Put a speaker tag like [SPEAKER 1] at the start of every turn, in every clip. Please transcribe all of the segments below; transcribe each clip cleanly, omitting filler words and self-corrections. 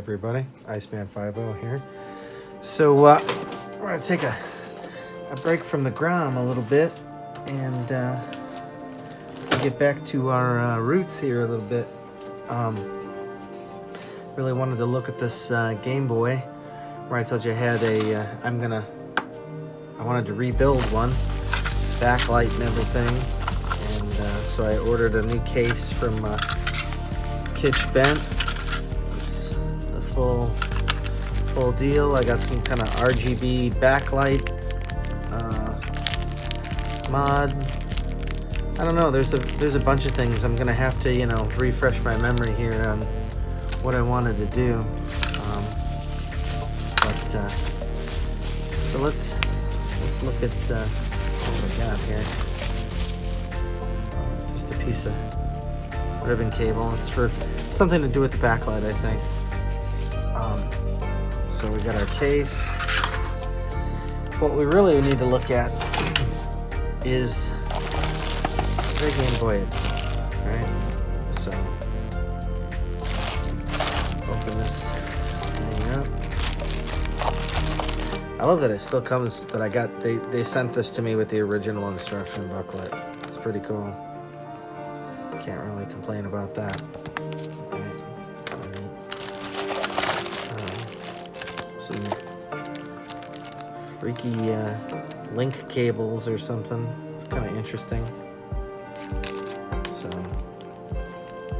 [SPEAKER 1] everybody, Iceman50 here. So we're gonna take a break from the Grom a little bit and get back to our roots here a little bit. Really wanted to look at this Game Boy where I told you I had a I wanted to rebuild one, backlight and everything, and so I ordered a new case from kitsch-bent. It's the full deal. I got some kind of RGB backlight mod. I don't know, there's a bunch of things. I'm gonna have to, you know, refresh my memory here on what I wanted to do. So let's look at what we got here. Just a piece of ribbon cable. It's for something to do with the backlight, I think. So we got our case. What we really need to look at is the Game Boy itself, right? So open this thing up. I love that it still comes, that I got, they sent this to me with the original instruction booklet. It's pretty cool. Can't really complain about that. Okay, it's kind of neat. Some freaky link cables or something. It's kind of interesting. So,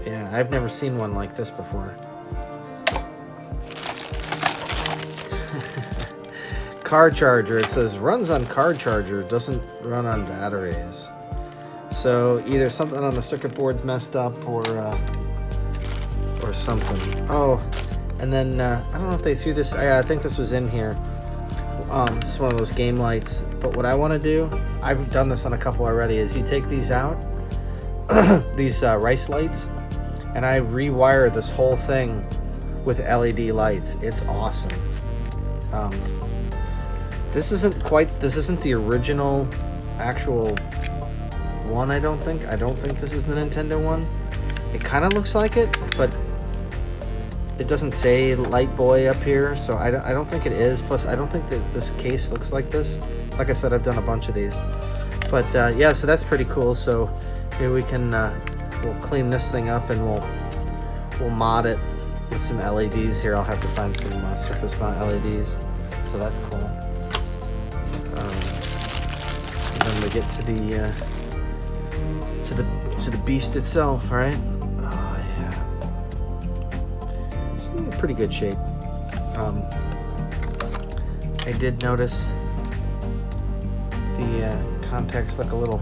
[SPEAKER 1] yeah, I've never seen one like this before. Car charger. It says runs on car charger, doesn't run on batteries. So either something on the circuit board's messed up or something. Oh, and then I don't know if they threw this. I think this was in here. This is one of those game lights. But what I want to do, I've done this on a couple already, is you take these out, these rice lights, and I rewire this whole thing with LED lights. It's awesome. This isn't the original actual one, I don't think. I don't think this is the Nintendo one. It kind of looks like it, but it doesn't say Light Boy up here, so I don't think it is. Plus, I don't think that this case looks like this. Like I said, I've done a bunch of these. But yeah, so that's pretty cool. So maybe we can we'll clean this thing up and we'll mod it with some LEDs here. I'll have to find some surface mount LEDs. So that's cool. And then we get to the beast itself, right? Oh yeah, it's in pretty good shape. I did notice the contacts look a little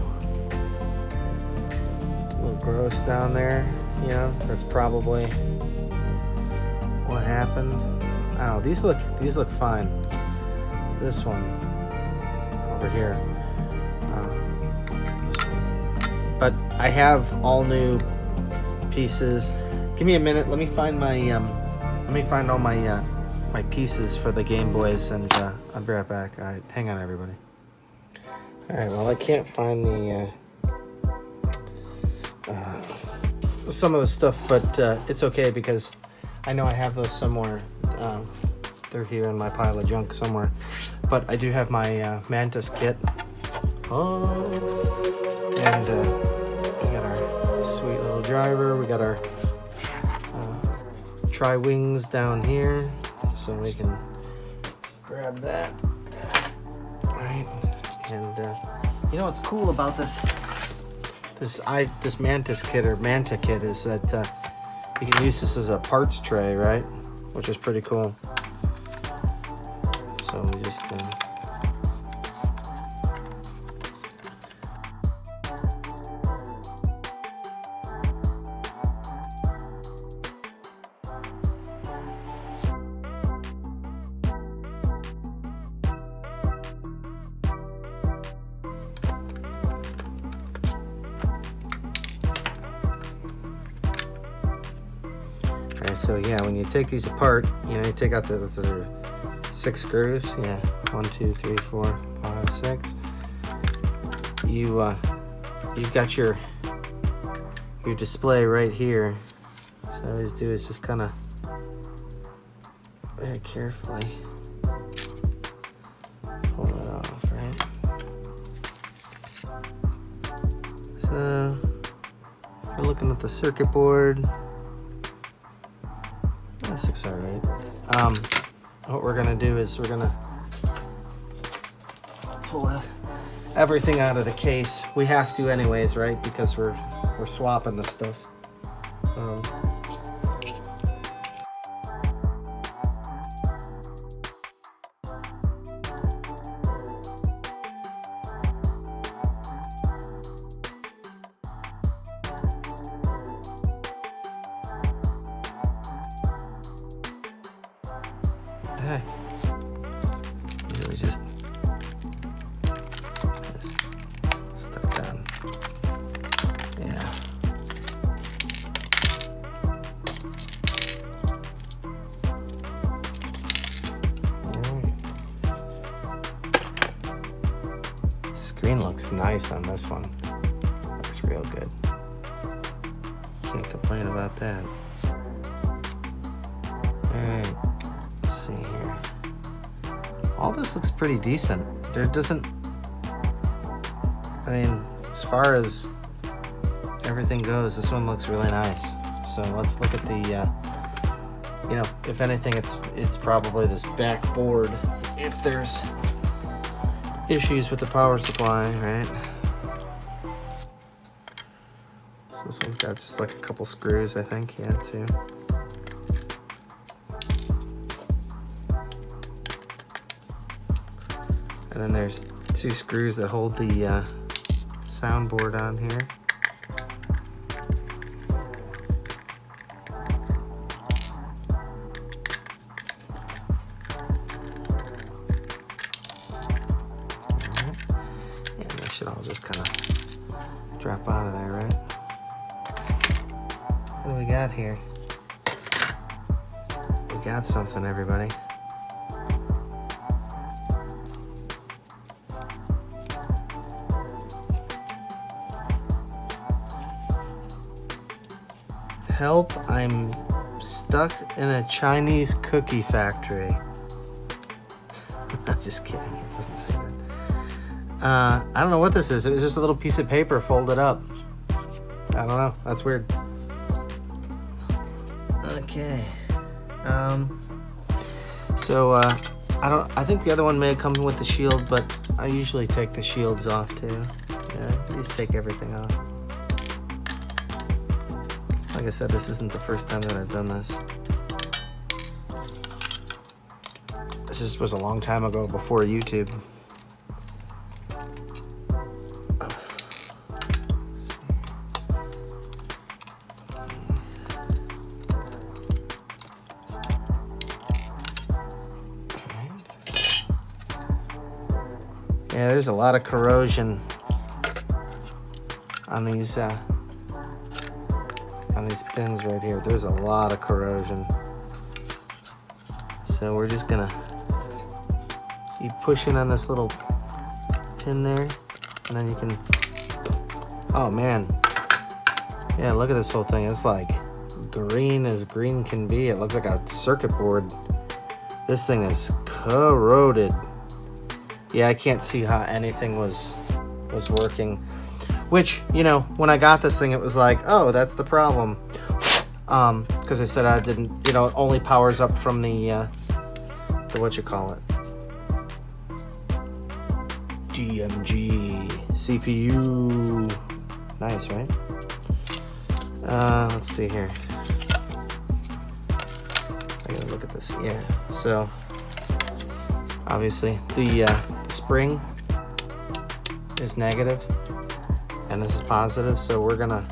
[SPEAKER 1] gross down there. You know, that's probably what happened. I don't know. These look fine. It's this one over here. But I have all new pieces. Give me a minute. Let me find my all my my pieces for the Game Boys, and I'll be right back. All right, hang on, everybody. All right. Well, I can't find the some of the stuff, but it's okay because I know I have those somewhere. They're here in my pile of junk somewhere. But I do have my Mantis kit. And we got our sweet little driver. We got our tri-wings down here, so we can grab that. All right. And you know what's cool about this Mantis kit or Manta kit is that you can use this as a parts tray, right? Which is pretty cool. So we just Alright, so yeah, when you take these apart, you know, you take out the 6 screws. Yeah, 1, 2, 3, 4, 5, 6. You've got your display right here. So all I always do is just kind of very carefully pull that off, right? So we're looking at the circuit board. This looks all right. What we're gonna do is we're gonna pull everything out of the case. We have to anyways, right? Because we're swapping the stuff. Heck, really just stuck down. Yeah. Screen looks nice on this one. Looks real good. Can't complain about that. Alright, let's see here. All this looks pretty decent. There doesn't, I mean, as far as everything goes, this one looks really nice. So let's look at the, you know, if anything, it's probably this back board. If there's issues with the power supply, right? So this one's got just like a couple screws, I think, yeah, too. And then there's 2 screws that hold the soundboard on here. Yeah, they should all just kind of drop out of there, right? What do we got here? We got something, everybody. Help, I'm stuck in a Chinese cookie factory. I'm just kidding, it doesn't say that. I don't know what this is. It was just a little piece of paper folded up. I don't know, that's weird. Okay. I think the other one may have come with the shield, but I usually take the shields off too. Yeah, just take everything off. Like I said, this isn't the first time that I've done this. This was a long time ago, before YouTube. Yeah, there's a lot of corrosion on these pins right here. There's a lot of corrosion. So we're just gonna keep pushing on this little pin there, and then you can, oh man. Yeah, look at this whole thing. It's like green as green can be. It looks like a circuit board. This thing is corroded. Yeah, I can't see how anything was working. Which, you know, when I got this thing, it was like, oh, that's the problem. Because I said I didn't, you know, it only powers up from the what you call it, DMG CPU. Nice, right? Let's see here. I gotta look at this. Yeah. So obviously the spring is negative, and this is positive. So we're gonna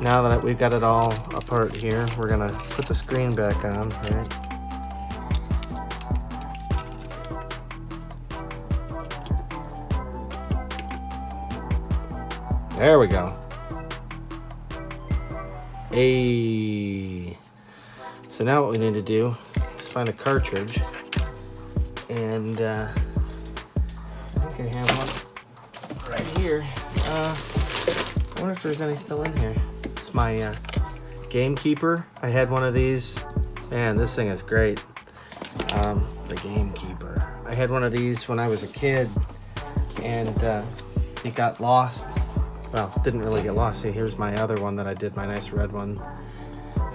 [SPEAKER 1] now that we've got it all apart here, we're gonna put the screen back on, right? There we go. Hey. So now what we need to do is find a cartridge, and I think I have one right here. I wonder if there's any still in here. It's my Gamekeeper. I had one of these Man, this thing is great. The Gamekeeper. I had one of these when I was a kid, and it got lost. Well, didn't really get lost. See, here's my other one that I did, my nice red one.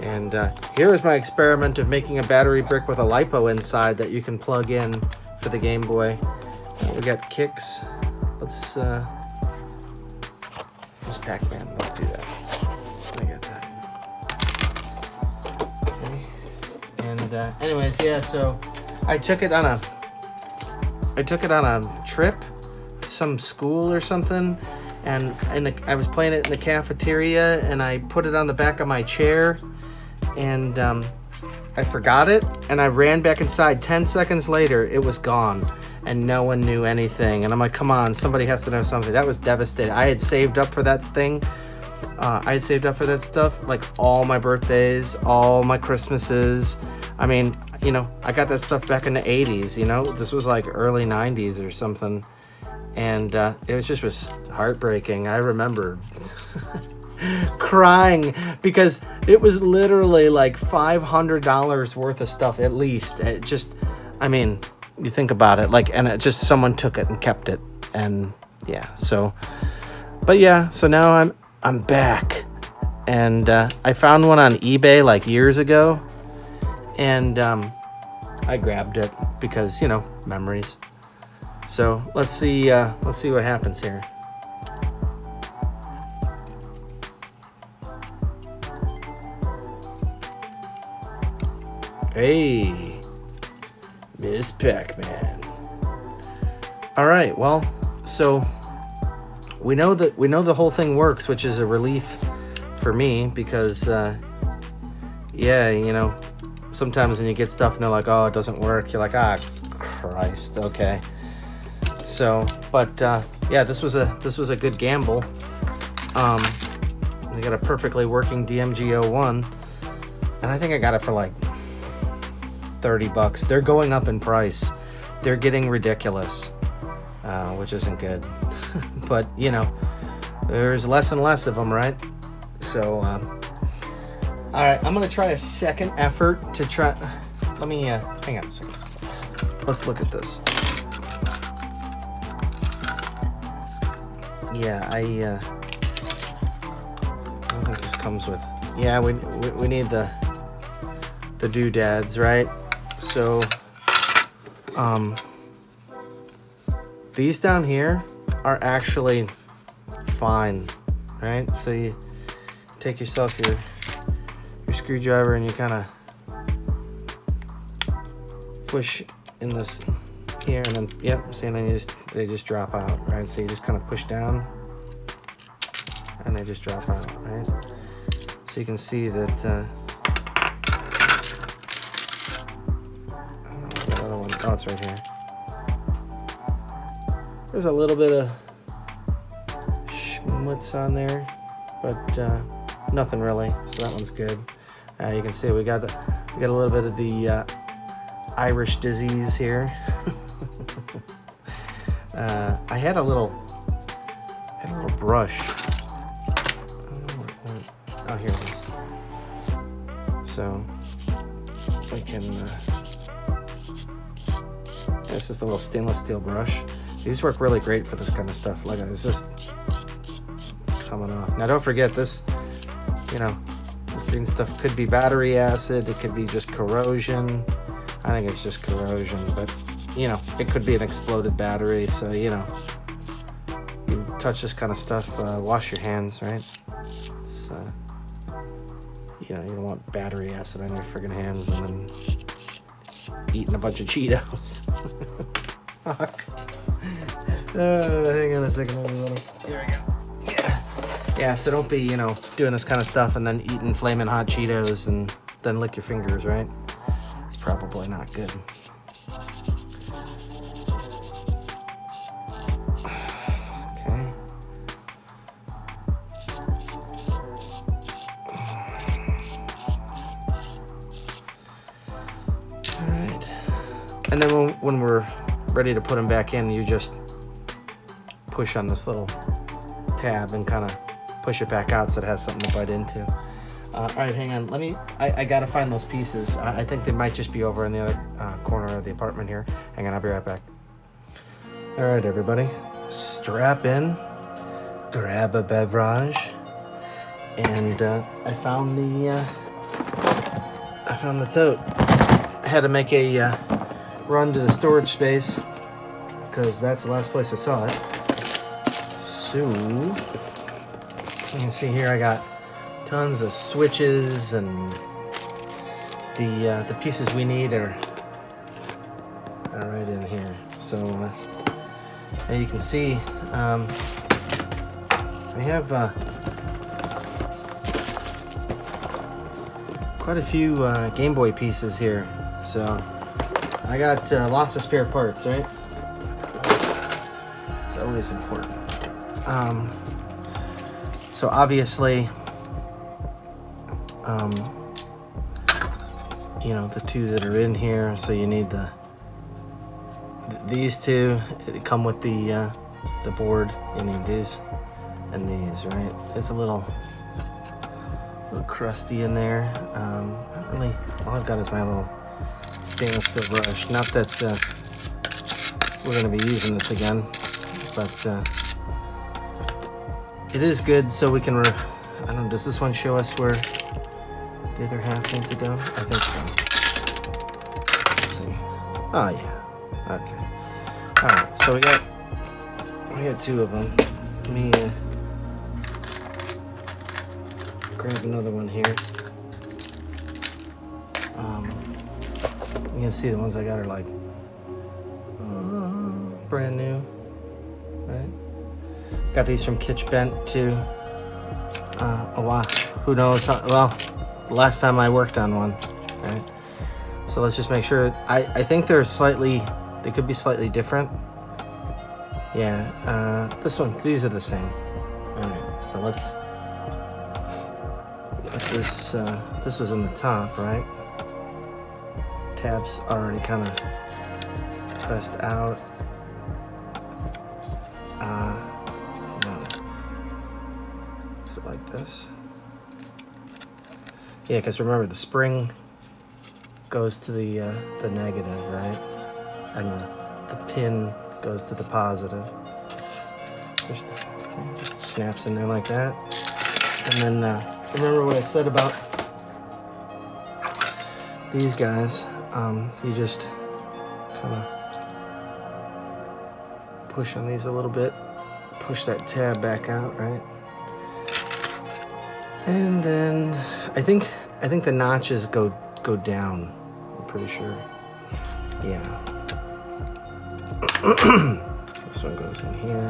[SPEAKER 1] And here is my experiment of making a battery brick with a LiPo inside that you can plug in for the Game Boy. We got kicks. Let's Pac-Man. Let's do that. I got that. Okay. And anyways, yeah. So I took it on a trip, some school or something, and I was playing it in the cafeteria, and I put it on the back of my chair, and I forgot it, and I ran back inside. 10 seconds later, it was gone, and no one knew anything. And I'm like, come on, somebody has to know something. That was devastating. I had saved up for that thing. I had saved up for that stuff, like all my birthdays, all my Christmases. I mean, you know, I got that stuff back in the 80s, you know? This was like early 90s or something. And it was heartbreaking. I remember crying because it was literally like $500 worth of stuff at least. It just, I mean, you think about it, like, and it just, someone took it and kept it. And yeah, so, but yeah, so now I'm back. And I found one on eBay like years ago. And I grabbed it because, you know, memories. So let's see what happens here. Hey, Miss Pac-Man. All right, well, so we know the whole thing works, which is a relief for me because, yeah, you know, sometimes when you get stuff and they're like, oh, it doesn't work, you're like, ah, Christ, okay. So, but yeah, this was a good gamble. I got a perfectly working DMG-01, and I think I got it for like $30. They're going up in price. They're getting ridiculous, which isn't good. But you know, there's less and less of them, right? So, all right, I'm gonna try a second effort to try. Let me hang on a second. Let's look at this. Yeah, I don't think this comes with. Yeah, we need the doodads, right? So, these down here are actually fine, right? So you take yourself your screwdriver and you kind of push in this here, and then yep, see, and then they just drop out, right? So you just kind of push down and they just drop out, right? So you can see that I don't know what the other one, oh, it's right here. There's a little bit of schmutz on there, but nothing really, so that one's good. You can see we got a little bit of the Irish disease here. I had a little brush. Oh, here it is. So we can. It's just a little stainless steel brush. These work really great for this kind of stuff. Like, it's just coming off. Now, don't forget this. You know, this green stuff could be battery acid. It could be just corrosion. I think it's just corrosion, but you know, it could be an exploded battery. So, you know, you touch this kind of stuff, wash your hands, right? It's, you know, you don't want battery acid on your friggin' hands and then eating a bunch of Cheetos. Fuck. Hang on a second. Here we go. Yeah, so don't be, you know, doing this kind of stuff and then eating flaming hot Cheetos and then lick your fingers, right? It's probably not good. Okay. All right. And then when we're ready to put them back in, you just push on this little tab and kind of push it back out so it has something to bite into. All right, hang on. I gotta find those pieces. I think they might just be over in the other corner of the apartment here. Hang on, I'll be right back. All right, everybody, strap in, grab a beverage, and I found the tote. I had to make a run to the storage space because that's the last place I saw it. So you can see here I got tons of switches, and the pieces we need are right in here. So and you can see we have quite a few Game Boy pieces here. So I got lots of spare parts, right? It's always important. So obviously, you know, the two that are in here, so you need these two. They come with the board. You need these and these, right? It's a little crusty in there. Not really. All I've got is my little stainless steel brush. Not that we're going to be using this again, but it is good, so we can. I don't know. Does this one show us where the other half needs to go? I think so. Let's see. Oh yeah. Okay. All right. So we got two of them. Let me grab another one here. You can see the ones I got are like brand new, right? Got these from kitsch-bent too. A while. Who knows? Well, the last time I worked on one, right? So let's just make sure. I think they're slightly. They could be slightly different. Yeah. This one. These are the same. All right. So let's put this. This was in the top, right? Tabs already kind of pressed out. No. Is it like this? Yeah, because remember the spring goes to the negative, right? And the pin goes to the positive. Just snaps in there like that. And then remember what I said about these guys. You just kind of push on these a little bit, push that tab back out, right? And then I think the notches go down. I'm pretty sure. Yeah. This one goes in here.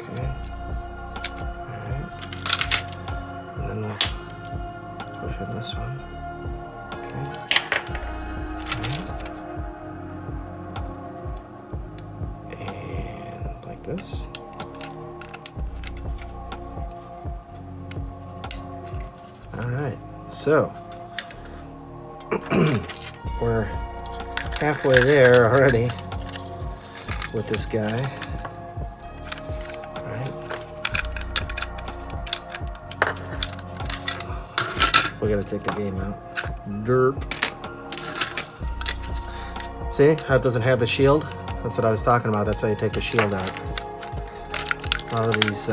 [SPEAKER 1] Okay. All right. And then we'll push on this one. Okay. All right. And like this. All right. So we're halfway there already with this guy. All right. We gotta take the game out. Derp. See how it doesn't have the shield? That's what I was talking about. That's why you take the shield out. A lot of these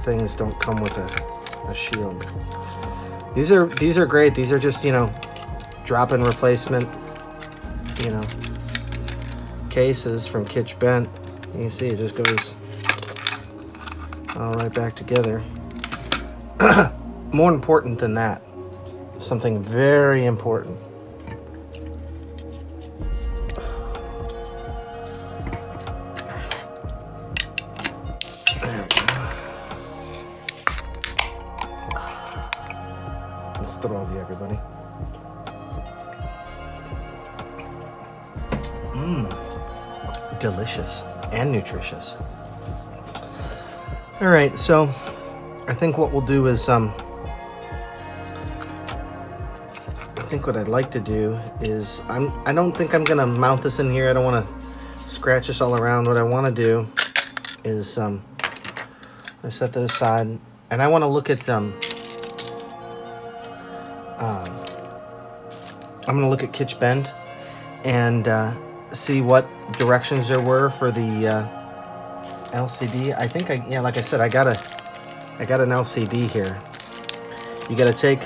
[SPEAKER 1] things don't come with a shield. These are great. These are just, you know, drop-in replacement, you know, cases from kitsch-bent. You can see it just goes all right back together. More important than that, something very important. There we go. Let's throw you, everybody. Delicious and nutritious. All right, so I think what we'll do is I think what I'd like to do is I don't think I'm gonna mount this in here. I don't want to scratch this all around. What I want to do is I set that aside. and I want to look at I'm going to look at kitsch-bent and see what directions there were for the LCD. I think yeah, like I said, I got an LCD here. You got to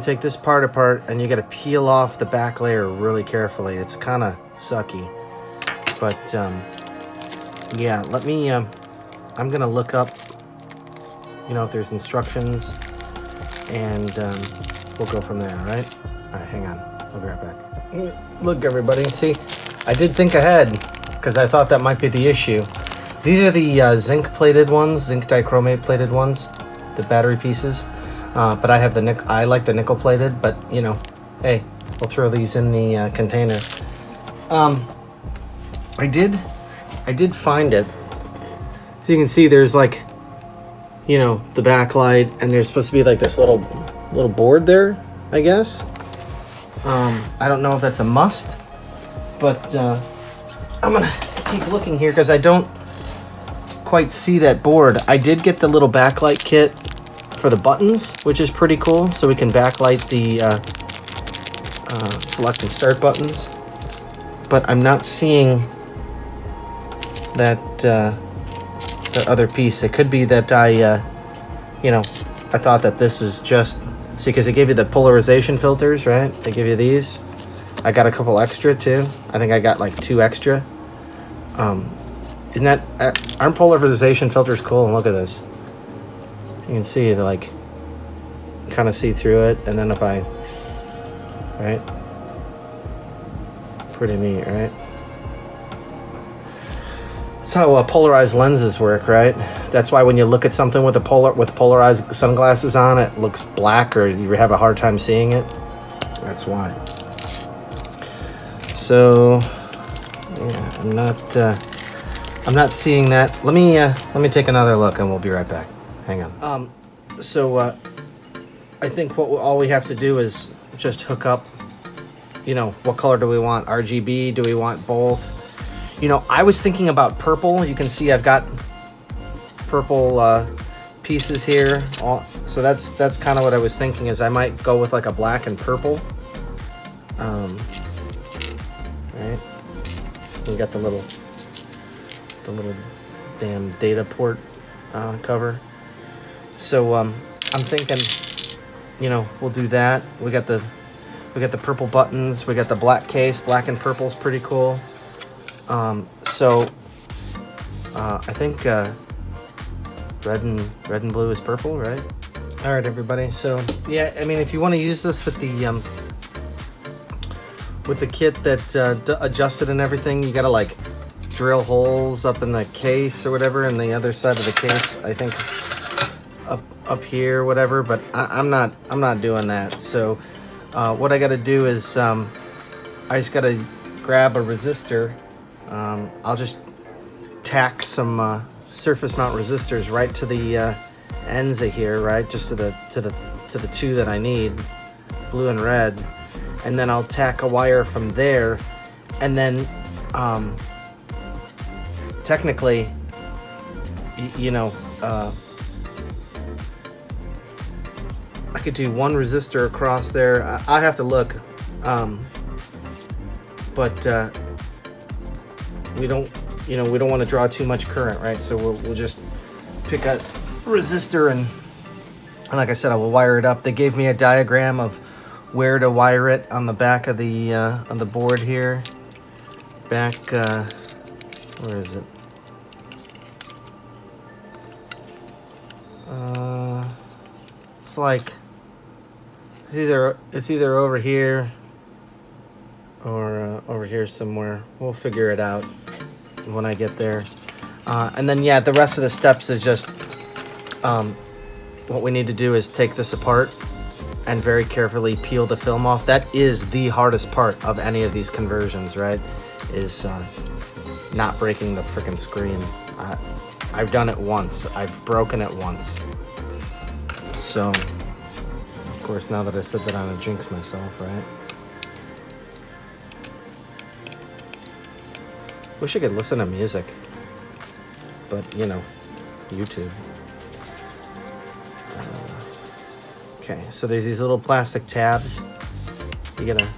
[SPEAKER 1] take this part apart, and you got to peel off the back layer really carefully. It's kind of sucky, but yeah. Let me. I'm gonna look up, if there's instructions, and we'll go from there. All right. All right. Hang on. I'll be right back. Look, everybody. See, I did think ahead because I thought that might be the issue. These are the zinc-plated ones, zinc dichromate plated ones, the battery pieces. But I have I like the nickel-plated. But hey, we'll throw these in the container. I did find it. So you can see there's like, the backlight, and there's supposed to be like this little board there, I guess. I don't know if that's a must, but I'm gonna keep looking here because I don't quite see that board. I did get the little backlight kit for the buttons, which is pretty cool, so we can backlight the select and start buttons, but I'm not seeing that the other piece. It could be that I thought that this was just, see, because they give you the polarization filters, right? They give you these. I got a couple extra too. I think I got like 2 extra. Aren't polarization filters cool? And look at this. You can see the kind of see through it, and then right? Pretty neat, right? That's how polarized lenses work, right? That's why when you look at something with polarized sunglasses on, it looks black, or you have a hard time seeing it. That's why. So, yeah, I'm not seeing that. Let me take another look, and we'll be right back. Hang on. I think all we have to do is just hook up. What color do we want? RGB? Do we want both? I was thinking about purple. You can see I've got purple pieces here. So that's kind of what I was thinking, is I might go with like a black and purple. Right. We got the little damn data port cover. So I'm thinking, we'll do that. We got the purple buttons. We got the black case. Black and purple's pretty cool. So I think red and blue is purple, right? All right, everybody. So yeah, I mean, if you want to use this with the kit that adjusted and everything, you gotta like drill holes up in the case or whatever, in the other side of the case. I think up here, whatever. But I'm not doing that. So what I got to do is I just got to grab a resistor. I'll just tack some surface mount resistors right to the ends of here, right, just to the 2 that I need, blue and red, and then I'll tack a wire from there, and then technically, I could do 1 resistor across there. I have to look, but we don't want to draw too much current, right? So we'll just pick a resistor, and like I said, I will wire it up. They gave me a diagram of where to wire it on the back of the board here. Back, where is it? It's like it's either over here or over here somewhere. We'll figure it out when I get there. And then yeah, the rest of the steps is just what we need to do is take this apart and very carefully peel the film off. That is the hardest part of any of these conversions, right? Is not breaking the freaking screen. I've done it once. I've broken it once. So, of course, now that I said that, I'm gonna jinx myself, right? Wish I could listen to music, but YouTube. Okay, so there's these little plastic tabs. You gotta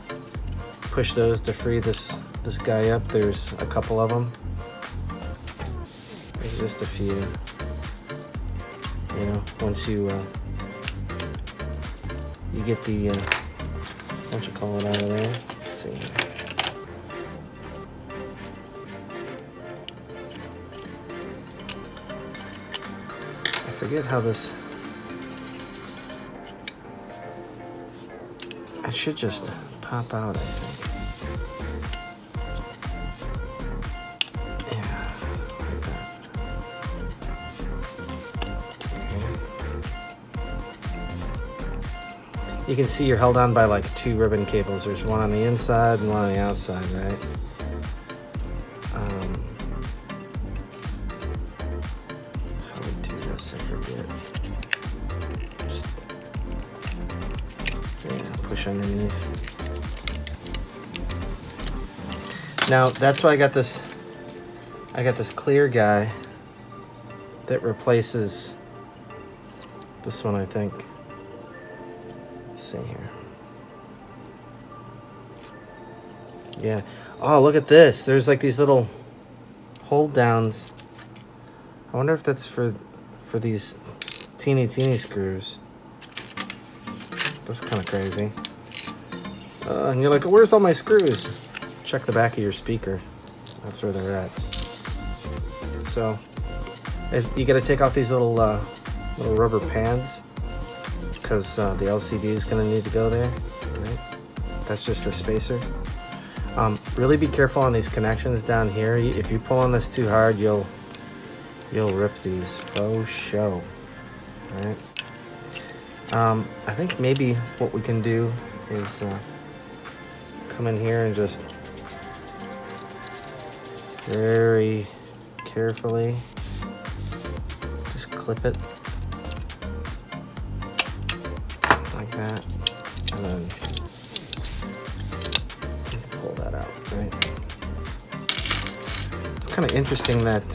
[SPEAKER 1] push those to free this guy up. There's a couple of them. There's just a few. You know, once you get the what you call it out of there. Let's see. I forget how this. It should just pop out, I think. Yeah, like that. Okay. You can see you're held on by like 2 ribbon cables. There's one on the inside and one on the outside, right? How do we do this? I forget. Push underneath. Now that's why I got this clear guy that replaces this one, I think. Let's see here. Yeah. Oh, look at this. There's like these little hold downs. I wonder if that's for these teeny screws. That's kind of crazy. And you're like, where's all my screws? Check the back of your speaker. That's where they're at. So, you got to take off these little rubber pads because the LCD is going to need to go there. Right? That's just a spacer. Really be careful on these connections down here. If you pull on this too hard, you'll rip these faux show. All right. I think maybe what we can do is come in here and just very carefully just clip it like that, and then pull that out, right? It's kind of interesting that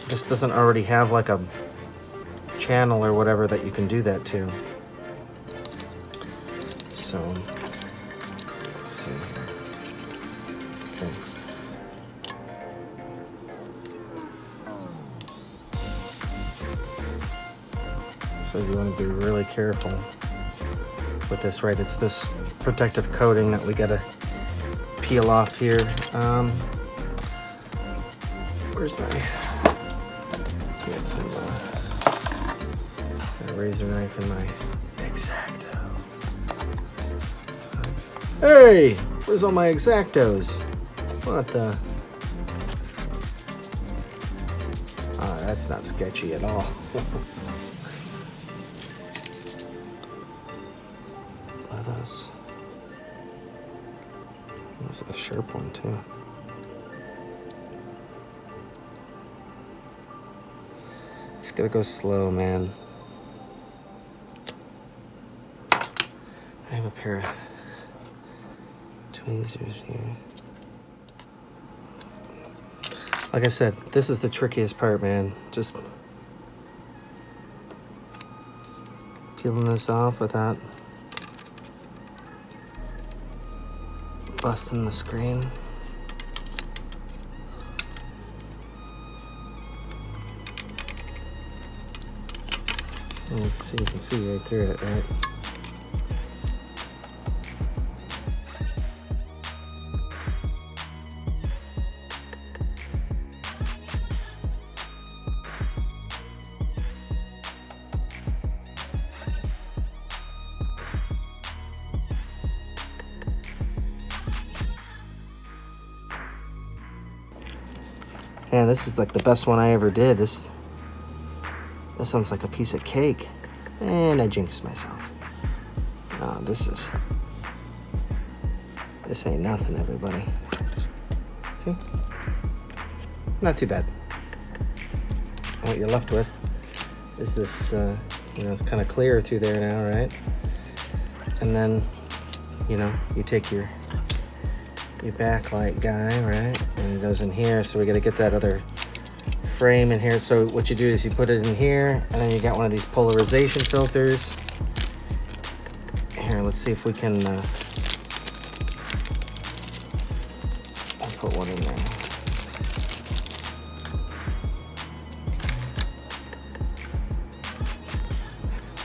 [SPEAKER 1] this doesn't already have like a channel or whatever that you can do that to. So let's see. Okay. So you want to be really careful with this, right? It's this protective coating that we gotta peel off here. Where's my? Get some. Razor knife in my X-Acto. Hey, where's all my X-Actos? What the? Ah, that's not sketchy at all. Let us. That's a sharp one too. Just gotta go slow, man. I have a pair of tweezers here. Like I said, this is the trickiest part, man. Just peeling this off without busting the screen. And you can see right through it, right? Man, this is like the best one I ever did. This sounds like a piece of cake. And I jinxed myself. No, this ain't nothing, everybody. See? Not too bad. And what you're left with is this, it's kind of clear through there now, right? And then, you take your backlight guy, right? And it goes in here, so we got to get that other frame in here. So what you do is you put it in here, and then you got one of these polarization filters. Here, let's see if we can I'll put one in there.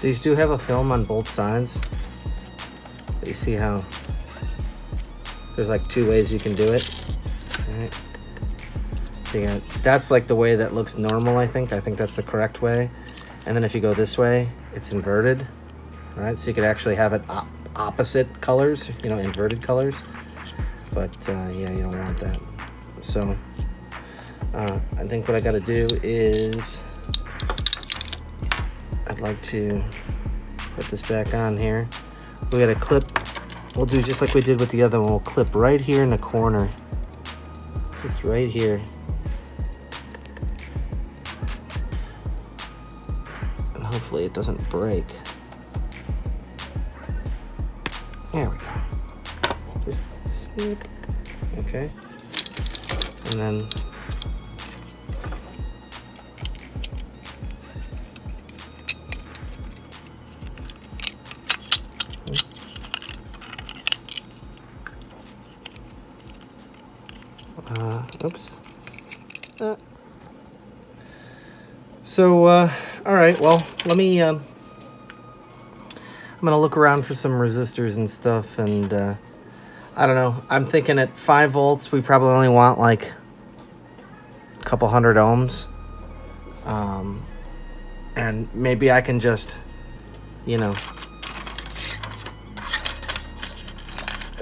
[SPEAKER 1] These do have a film on both sides. But you see how there's like 2 ways you can do it. All right. So you got, that's like the way that looks normal, I think. I think that's the correct way. And then if you go this way, it's inverted. All right, so you could actually have it opposite colors, you know, inverted colors. But yeah, you don't want that. So I think what I got to do is I'd like to put this back on here. We got to clip. We'll do just like we did with the other one. We'll clip right here in the corner, just right here. And hopefully it doesn't break. There we go. Just snip. Okay. And then oops. So all right, well, let me I'm gonna look around for some resistors and stuff, and I don't know, I'm thinking at 5 volts we probably only want like a couple hundred ohms, and maybe I can just, you know, if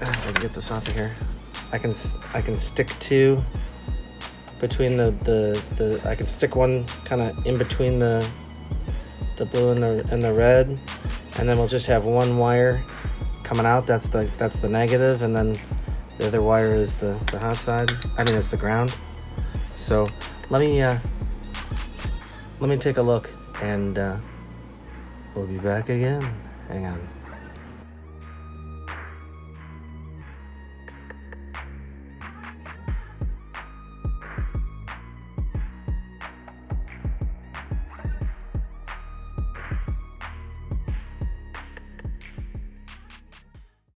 [SPEAKER 1] I can get this off of here, I can stick 2 between the I can stick one kind of in between the blue and the red, and then we'll just have one wire coming out. That's the negative, and then the other wire is the hot side. I mean, it's the ground. So let me take a look, and we'll be back again. Hang on.